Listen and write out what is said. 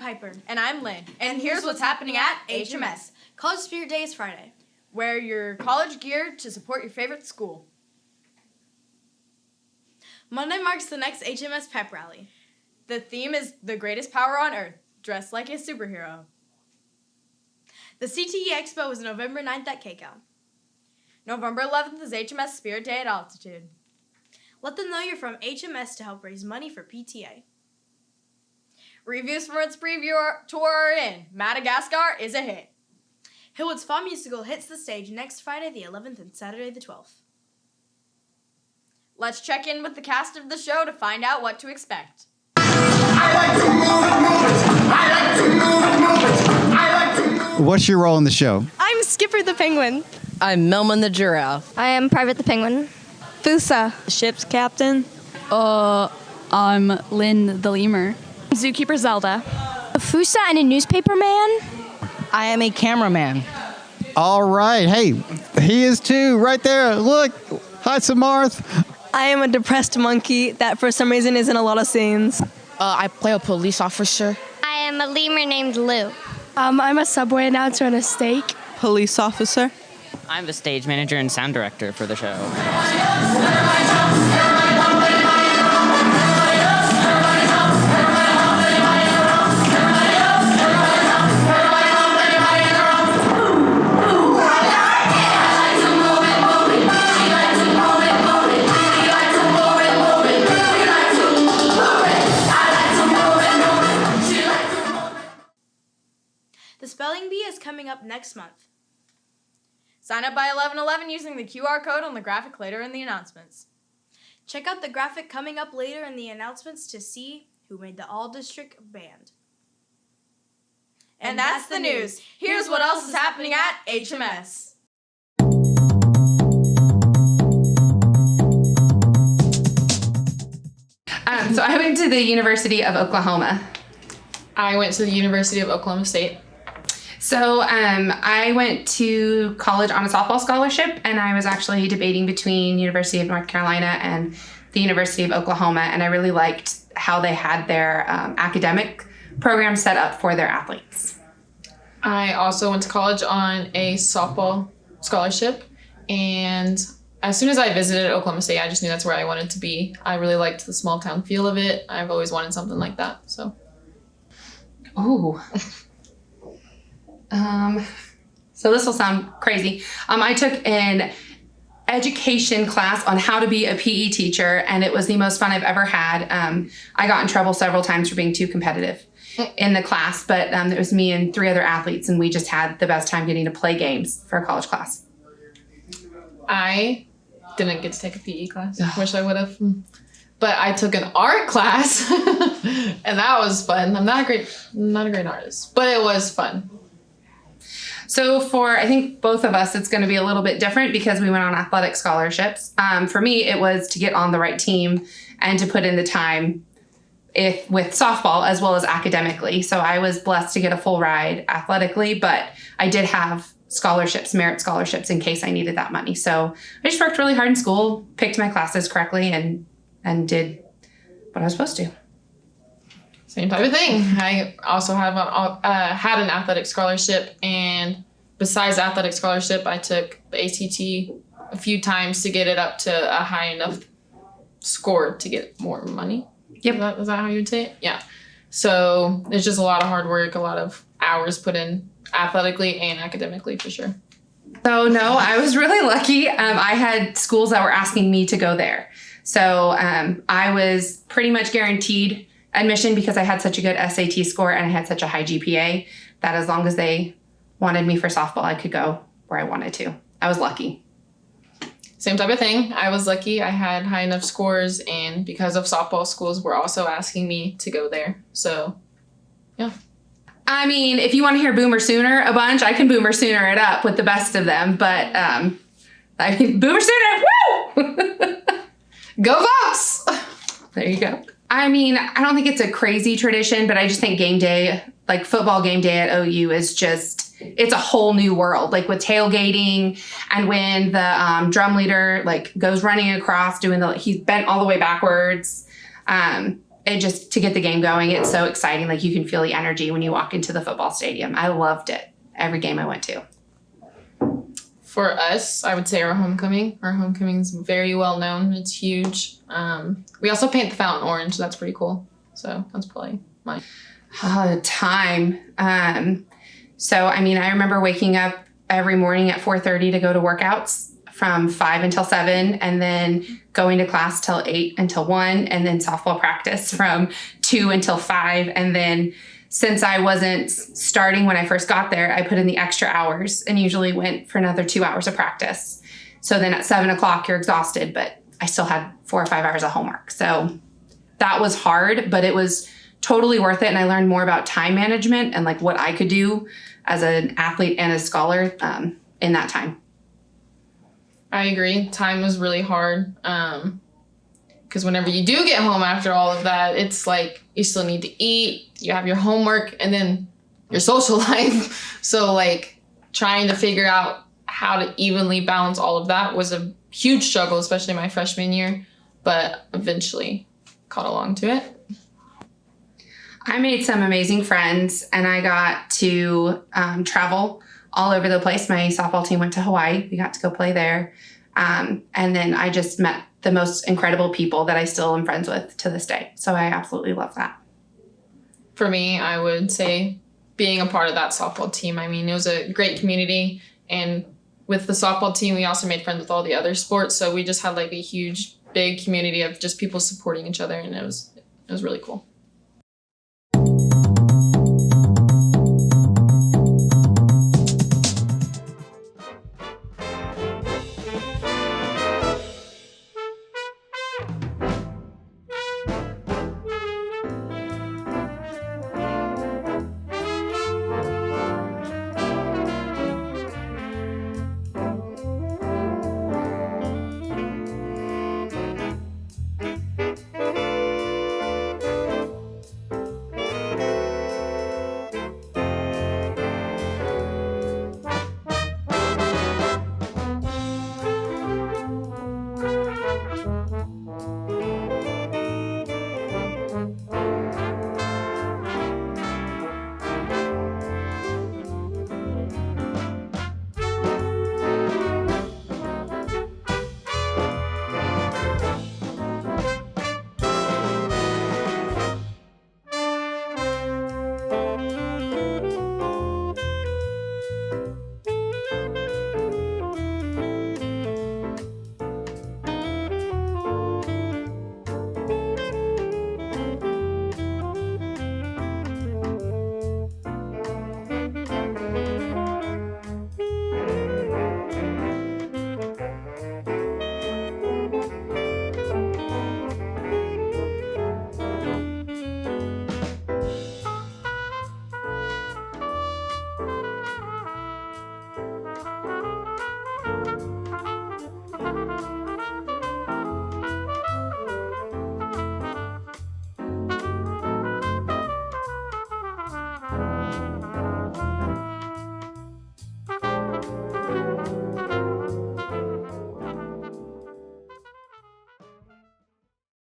Piper. And I'm Lynn. And here's what's happening at HMS. College Spirit Day is Friday. Wear your college gear to support your favorite school. Monday marks the next HMS pep rally. The theme is the greatest power on earth, dressed like a superhero. The CTE Expo is November 9th at KCAL. November 11th is HMS Spirit Day at Altitude. Let them know you're from HMS to help raise money for PTA. Reviews for its preview tour are in. Madagascar is a hit. Hillwood's Fall Musical hits the stage next Friday the 11th and Saturday the 12th. Let's check in with the cast of the show to find out what to expect. What's your role in the show? I'm Skipper the Penguin. I'm Melman the Giraffe. I am Private the Penguin. Fusa. Ship's captain. I'm Lynn the Lemur. Zookeeper Zelda. Fusa and a newspaper man. I am a cameraman. All right. Hey, he is too. Right there. Look. Hi, Samarth. I am a depressed monkey that for some reason is in a lot of scenes. I play a police officer. I am a lemur named Lou. I'm a subway announcer and a steak. Police officer. I'm the stage manager and sound director for the show. The Spelling Bee is coming up next month. Sign up by 11/11 using the QR code on the graphic later in the announcements. Check out the graphic coming up later in the announcements to see who made the all-district band. And that's the news. Here's what else is happening at HMS. So I went to the University of Oklahoma. I went to the University of Oklahoma State. So I went to college on a softball scholarship, and I was actually debating between University of North Carolina and the University of Oklahoma, and I really liked how they had their academic program set up for their athletes. I also went to college on a softball scholarship, and as soon as I visited Oklahoma State, I just knew that's where I wanted to be. I really liked the small town feel of it. I've always wanted something like that, so. Ooh. So this will sound crazy. I took an education class on how to be a PE teacher, and it was the most fun I've ever had. I got in trouble several times for being too competitive in the class, but it was me and 3 other athletes, and we just had the best time getting to play games for a college class. I didn't get to take a PE class. Wish I would have. But I took an art class, and that was fun. I'm not a great artist, but it was fun. So for, I think, both of us, it's going to be a little bit different because we went on athletic scholarships. For me, it was to get on the right team and to put in the time with softball as well as academically. So I was blessed to get a full ride athletically, but I did have scholarships, merit scholarships, in case I needed that money. So I just worked really hard in school, picked my classes correctly, and did what I was supposed to. Same type of thing. I also have had an athletic scholarship, and besides athletic scholarship, I took the ACT a few times to get it up to a high enough score to get more money. Yep. Is that how you would say it? Yeah. So it's just a lot of hard work, a lot of hours put in athletically and academically for sure. So no, I was really lucky. I had schools that were asking me to go there. So I was pretty much guaranteed admission because I had such a good SAT score and I had such a high GPA that as long as they wanted me for softball, I could go where I wanted to. I was lucky. Same type of thing. I was lucky. I had high enough scores, and because of softball, schools were also asking me to go there. So, yeah. I mean, if you want to hear Boomer Sooner a bunch, I can Boomer Sooner it up with the best of them. But, I mean, Boomer Sooner, woo! Go Vox! There you go. I mean, I don't think it's a crazy tradition, but I just think game day, like football game day at OU is just, it's a whole new world. Like with tailgating and when the drum leader like goes running across doing he's bent all the way backwards. it just, to get the game going, it's so exciting. Like you can feel the energy when you walk into the football stadium. I loved it. Every game I went to. For us, I would say our homecoming. Our homecoming's very well known. It's huge. We also paint the fountain orange. So that's pretty cool. So that's probably mine. Time. So, I mean, I remember waking up every morning at 4:30 to go to workouts from 5 until 7, and then going to class till 8 until 1, and then softball practice from 2 until 5. And then since I wasn't starting when I first got there, I put in the extra hours and usually went for another 2 hours of practice. So then at 7 o'clock, you're exhausted, but I still had 4 or 5 hours of homework. So that was hard, but it was totally worth it. And I learned more about time management and like what I could do as an athlete and a scholar in that time. I agree. Time was really hard. Because whenever you do get home after all of that, it's like you still need to eat, you have your homework, and then your social life. So like trying to figure out how to evenly balance all of that was a huge struggle, especially my freshman year, but eventually caught along to it. I made some amazing friends, and I got to travel all over the place. My softball team went to Hawaii. We got to go play there. And then I just met the most incredible people that I still am friends with to this day. So I absolutely love that. For me, I would say being a part of that softball team. I mean, it was a great community. And with the softball team, we also made friends with all the other sports. So we just had like a huge, big community of just people supporting each other. And it was really cool.